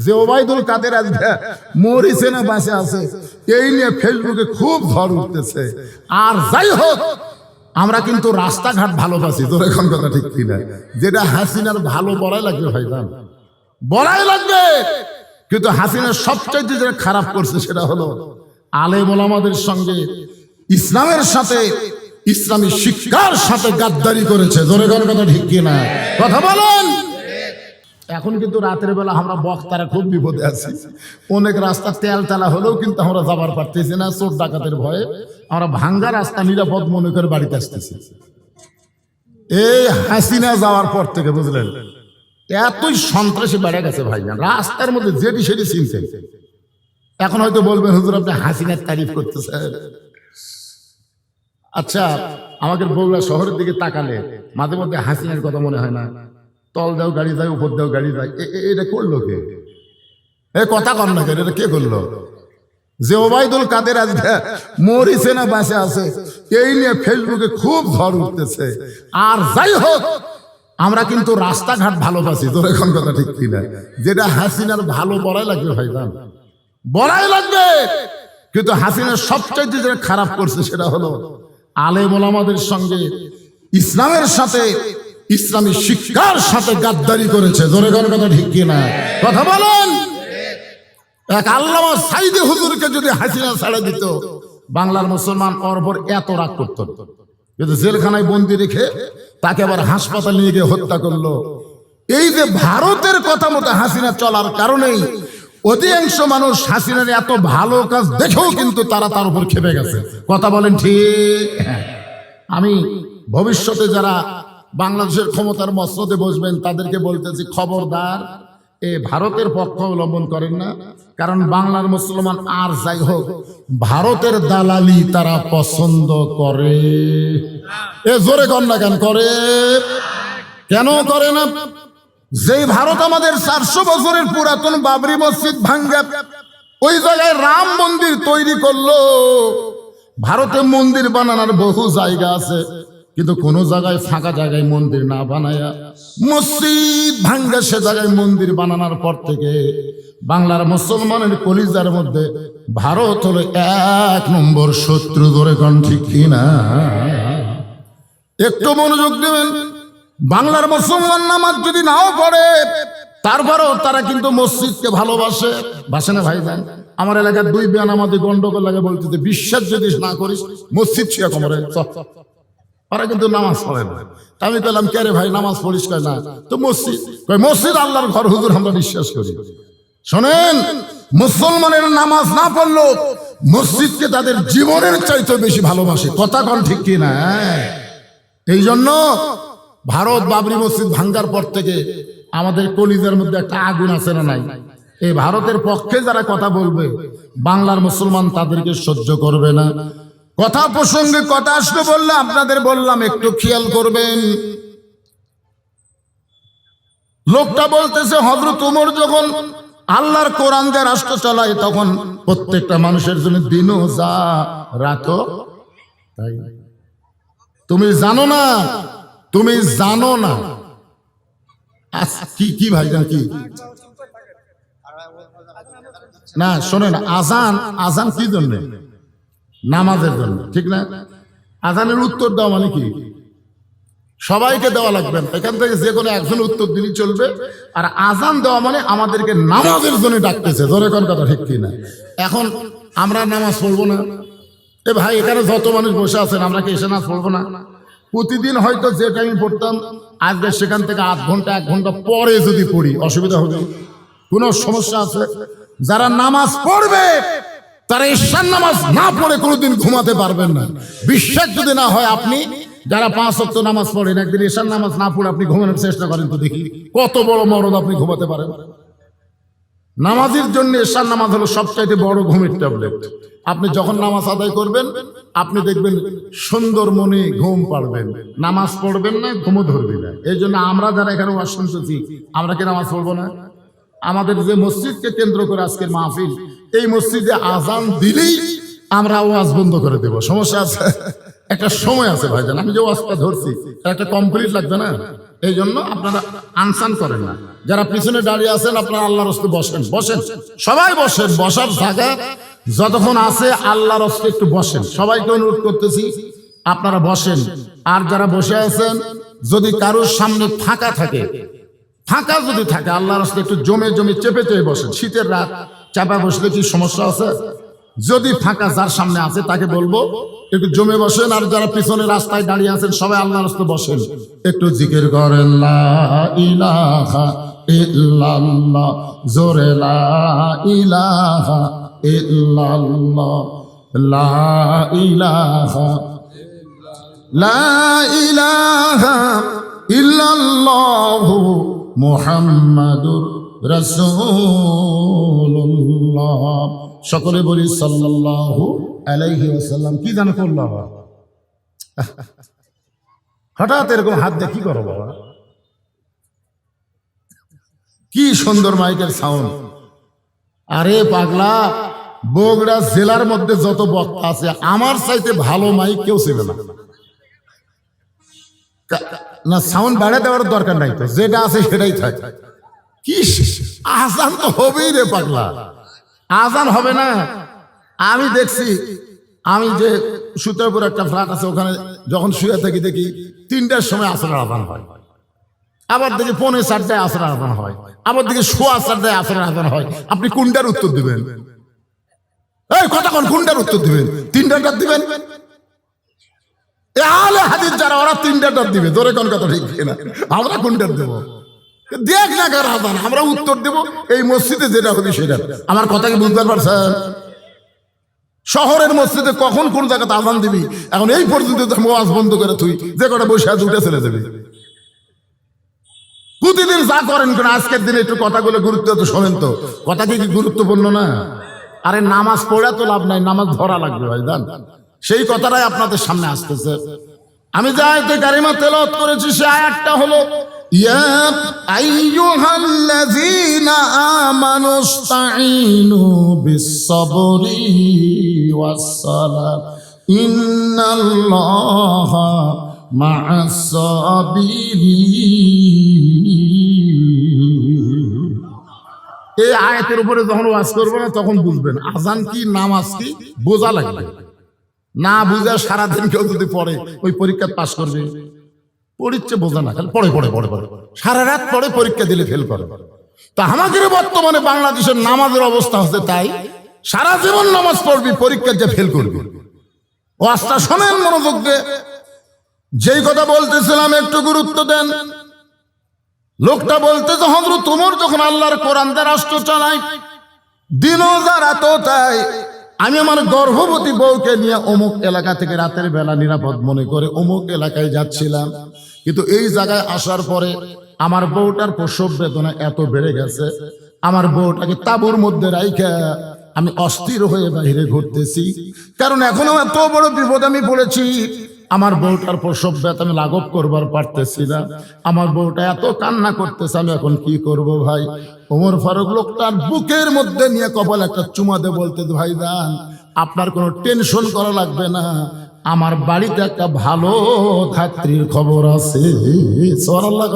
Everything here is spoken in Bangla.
যে ওবায়দুল কাদের আজকে মরিছে না বাঁচে আছে, এই নিয়ে ফেসবুকে খুব ঝড় উঠতেছে। আর যাই হোক, আমরা কিন্তু রাস্তাঘাট ভালোবাসি, তোর এখন কথা ঠিক কিনা? যেটা হাসিনার ভালো বলাই লাগবে ভাইজান, বলাই লাগবে। কিন্তু হাসিনার সবচাইতে যেটা খারাপ করছে সেটা হলো আলেম ওলামাদের সঙ্গে, ইসলামের সাথে, ইসলামী শিক্ষার সাথে গাদ্দারি করেছে। জোরে কথা ঠিক কিনা? কথা বলেন। এখন কিন্তু রাতের বেলা আমরা বক্তারা খুব বিপদে আছি। অনেক রাস্তা তেল তেলা হলেও কিন্তু আমরা যাবার পারতেছি না, চোর ডাকাতের ভয়ে। আমরা ভাঙ্গা রাস্তা নিরাপদ মনে করে বাড়িতে আসতেছি। এই হাসিনা যাওয়ার পর থেকে বুঝলেন এতই সন্ত্রাসী বেড়ে গেছে ভাইজান, রাস্তার মধ্যে যেটি সেটি চিনছেন। এখন হয়তো বলবেন হুজুর আপনি হাসিনার তারিফ করতেছেন। আচ্ছা, আমাদের বগুড়া শহরের দিকে তাকালে মাঝে মধ্যে হাসিনার কথা মনে হয় না? তল দেও গাড়ি যায়, উপর দেও গাড়ি যায়, এটা করলো কে? এ কথা কম না কেন, এটা কে করলো? যে ওবায়দুল কাদের আজকে মরিছে না বাঁচে আছে, এই নিয়ে ফেসবুকে খুব ঝড় উঠতেছে। আর যাই হোক, আমরা কিন্তু রাস্তাঘাট ভালোবাসি, তোর এখন কথা ঠিক কিনা? যেটা হাসিনার ভালো বলাই লাগবে ভাইজান, বলাই লাগবে। কিন্তু হাসিনার সবচাইতে যেটা খারাপ করছে সেটা হলো আলেম ওলামাদের সঙ্গে, ইসলামের সাথে, ইসলামী শিক্ষার সাথে গাদ্দারি করেছে। জোরে কথা ঠিক কিনা? কথা বলেন। এক আল্লামা সাইদি হুজুরকে যদি হাসিনা ছাড়া দিত, বাংলার মুসলমান ওর উপর এত রাগ করত, কিন্তু জেলখানায় বন্দি রেখে তাকে আবার হাসপাতালে নিয়ে গিয়ে হত্যা করলো। এই যে ভারতের কথা মতো হাসিনা চলার কারণেই অধিকাংশ মানুষ হাসিনার এত ভালো কাজ দেখেও কিন্তু তারা তার উপর খেপে গেছে। কথা বলেন ঠিক? আমি ভবিষ্যতে যারা বাংলাদেশের ক্ষমতার মসনদে বসবেন তাদেরকে বলতেছি, খবরদার এ ভারতের পক্ষ অবলম্বন করেন না। কারণ বাংলার মুসলমান আর যাই হোক, ভারতের দালালি তারা পছন্দ করে। এ জোরে কন্যা কেন করে? কেন করে না? যেই ভারত আমাদের 400 বছরের পুরাতন বাবরি মসজিদ ভাঙ্গা ওই জায়গায় রাম মন্দির তৈরি করলো। ভারতে মন্দির বানানোর বহু জায়গা আছে, কিন্তু কোন জায়গায় ফাঁকা জায়গায় মন্দির না বানায়া মসজিদ ভাঙ্গা সে জায়গায় মন্দির বানানোর পর থেকে বাংলার মুসলমানের কলিজার মধ্যে ভারত হলো 1 নম্বর শত্রু। ধরে কোন ঠিক কিনা? একটু মনোযোগ দেবেন। বাংলার মুসলমান নামাজ যদি নাও পড়ে, তারপরেও তারা কিন্তু মসজিদকে ভালোবাসে। বাসে না ভাইজান? আমার এলাকার 2 বেনামাজি গন্ডগোল লাগে, বলতে বিশ্বাস যদি না করিস মসজিদ ছিয়া কমরে, ওরা কিন্তু নামাজ পড়ে না। আমি বললাম কে রে ভাই নামাজ পড়িস? কয় না। তো মসজিদ? কয় মসজিদ আল্লাহর ঘর হুজুর, আমরা বিশ্বাস করি। শোনেন, মুসলমানের নামাজ না পড়লো মসজিদকে তাদের জীবনের চাইতে বেশি ভালোবাসে। কথা কন ঠিক কিনা? এই জন্য ভারত বাবরি মসজিদ ভাঙ্গার পর থেকে আমাদের কলিজার মধ্যে একটা আগুন আছে না নাই? এই ভারতের পক্ষে যারা কথা বলবে বাংলার মুসলমান তাদেরকে সহ্য করবে না। কথা প্রসঙ্গে কথা আসলে বললে আপনাদের বললাম একটু খেয়াল করবেন। লোকটা বলতেছে হযরত ওমর যখন আল্লাহর কোরআন দিয়ে রাষ্ট্র চালায় তখন প্রত্যেকটা মানুষের জন্য দিনও যা রাতও তাই। তুমি জানো না, তুমি জানো না। কি ভাইজান কি না? শোনেন, আজান কি জন্য? নামাজের জন্য, ঠিক না? আজানের উত্তর দেওয়া মানে কি? সবাইকে দেওয়া লাগবে না, এখান থেকে যে কোনো একজন উত্তর দিলেই চলবে। আর আজান দেওয়া মানে আমাদেরকে নামাজের জন্য ডাকতেছে। জোরে কোন কথা ঠিক কিনা? এখন আমরা নামাজ পড়বো না? এ ভাই, এখানে যত মানুষ বসে আছেন আমরা কি এসে নামাজ পড়বো না? প্রতিদিন হয়তো যে টাইম পড়তাম আজকে সেখান থেকে 1 ঘন্টা 1 ঘন্টা পরে যদি পড়ি অসুবিধা হবে? কোনো সমস্যা আছে? যারা নামাজ পড়বে তারা ঈশার নামাজ না পড়ে কোনোদিন ঘুমাতে পারবেন না। বিশ্বাস যদি না হয়, আপনি যারা 5 ওয়াক্ত নামাজ পড়েন একদিন ঈশার নামাজ না পড়ে আপনি ঘুমানোর চেষ্টা করেন তো দেখি কত বড় মরদ আপনি ঘুমাতে পারেন। নামাজের জন্য ঈশার নামাজ হলো সবচাইতে বড় ঘুমের ট্যাবলেট। আপনি যখন নামাজ আদায় করবেন আপনি দেখবেন সুন্দর মনে ঘুম পাড়বেন। নামাজ পড়বেন না, ঘুমও ধরবে না। এই জন্য আমরা যারা এখানে ওয়াজ শুনতেছি আমরা কি নামাজ পড়বো না? আমাদের যে মসজিদকে কেন্দ্র করে আজকের মাহফিল, এই মসজিদে আজান দিলেই আমরা ওয়াজ বন্ধ করে দেব। সমস্যা আছে? একটা সময় আছে ভাইজান, আমি যে ওয়াজটা ধরছি একটা কমপ্লিট লাগবে না, এই জন্য আপনারা আনসান করেন না। যারা পিছনে দাঁড়িয়ে আছেন আপনারা আল্লাহর রাস্তায় বসেন, বসেন সবাই বসেন, বসার জায়গা যতক্ষণ আছে আল্লাহর রাস্তায় একটু বসেন, সবাইকে অনুরোধ করতেছি আপনারা বসেন। আর যারা বসে আছেন যদি কারোর সামনে ফাঁকা থাকে, ফাঁকা যদি থাকে আল্লাহর রাস্তায় একটু জমে জমে চেপে চেপে বসেন। শীতের রাত চাপা বসলে কি সমস্যা আছে? যদি ফাঁকা যার সামনে আছে তাকে বলবো একটু জমে বসেন। আর যারা পিছনে রাস্তায় দাঁড়িয়ে আছেন সবাই আল্লাহর রাস্তায় বসেন, একটু জিকির করেন লা ইলাহা ইল্লাল্লাহ, জোরে লা ইলাহা ইল্লাল্লাহ, লা ইলাহা লা ইলাহা ইল্লাল্লাহু মুহাম্মাদুর রাসূলুল্লাহ। সকলে বলি সাল্লাল্লাহু আলাইহি ওয়াসাল্লাম। কি জানো করলো বাবা? হঠাৎ এরকম হাত দিয়ে কি করো বাবা? কি সুন্দর মাইকের সাউন্ড। আরে পাগলা, বগুড়া জেলার মধ্যে যত বক্তা আছে আমার চাইতে ভালো মাইক কেউ ছিল না। না সাউন্ড বাড়াতে দেওয়ার দরকার নাই, তো যেটা আছে সেটাই থাকে। কি আজান তো হবেই রে পাগলা, আজান হবে না? আমি দেখছি, আমি যে সুতারপুর একটা ফ্ল্যাট আছে ওখানে যখন শুয়ে থাকি দেখি 3টার সময় আসরের আজান হয়, আবার দেখি 4:45 আসরের আজান হয়, আবার দেখি 4:15 আসরের আজান হয়। আপনি কোনটার উত্তর দিবেন? এই কতক্ষণ কোনটার উত্তর দিবেন? 3টার দিবেন? আলে হাদিস যারা ওরা 3টার দিবে, ধরে কোন কথা ঠিক না? আমরা কোনটার দেব? দেখ না কার আজান, আমরা উত্তর দেব এই মসজিদে যেটা হবে সেটা। আমার কথা কি বুঝতে পারছেন? শহরের মসজিদে কখন কোন জায়গাতে আজান দিবি এখন এই পর্যন্ত ওয়াজ বন্ধ করে তুই যে কটা বসে আছে উঠে চলে যাবি। প্রতিদিন যা করেন কেন আজকের দিনে একটু কথাগুলো গুরুত্ব তো শোনেন তো, কথা কি গুরুত্বপূর্ণ না? আরে নামাজ পড়া তো লাভ নাই, নামাজ ধরা লাগবে ভাই জান। সেই কথাটাই আপনাদের সামনে আসতেছে। আমি যে আয়াতে কারিমা তেলাওয়াত করেছি সে আয়াতটা হলো ইয়া আইয়ুহাল্লাযীনা আমানুস্তাঈনু বিস-সাবরি ওয়াস-সালাত ইন্নাল্লাহা মা'আস-সাবিরিন। এই আয়াতের উপরে যখন ওয়াজ করবো না তখন বুঝবেন আজান কি নামাজ কি বোঝা লাগবে। না বুঝা সারাদিন কেউ যদি পড়ে ওই পরীক্ষা পাস করবে, পড়িচ্ছে বোঝা না, খালি পড়ে পড়ে পড়ে পড়ে সারা রাত পড়ে পরীক্ষা দিলে ফেল করে। তা আমাদের বর্তমানে বাংলাদেশের নামাজের অবস্থা হচ্ছে তাই, সারা জীবন নামাজ পড়বি পরীক্ষা যে ফেল করবি। ওয়াজটা শোনেন মনোযোগ দিয়ে, যেই কথা বলতেছিলাম একটু গুরুত্ব দেন। লোকটা বলতেছে হযরত ওমর যখন আল্লাহর কোরআন দিয়ে রাষ্ট্র চালায় দিনও যা রাতও তাই, আমি আমার গর্ভবতী বউকে নিয়ে অমুক এলাকা থেকে রাতের বেলা নিরাপদ মনে করে অমুক এলাকায় যাচ্ছিলাম, কিন্তু এই জায়গায় আসার পরে আমার বউটার প্রসব বেদনা এত বেড়ে গেছে, আমার বউটাকে তাঁবুর মধ্যে রাইখা আমি অস্থির হয়ে বাইরে ঘুরতেছি, কারণ এখনো এত বড় বিপদ আমি পড়েছি। আমার বউটার প্রসব ব্যথা আমি লাঘব করবার পারতেছি না, আমার বউটা এত কান্না করতেছে, আমি এখন কি করব ভাই? ওমর ফারুক লোকটার বুকের মধ্যে নিয়ে কপাল একটা চুমা দিয়ে বলতে, ভাই জান আপনার কোনো টেনশন করা লাগবে না, আমার বাড়িতে একটা ভালো ধাত্রীর খবর আছে। সুবহানাল্লাহ।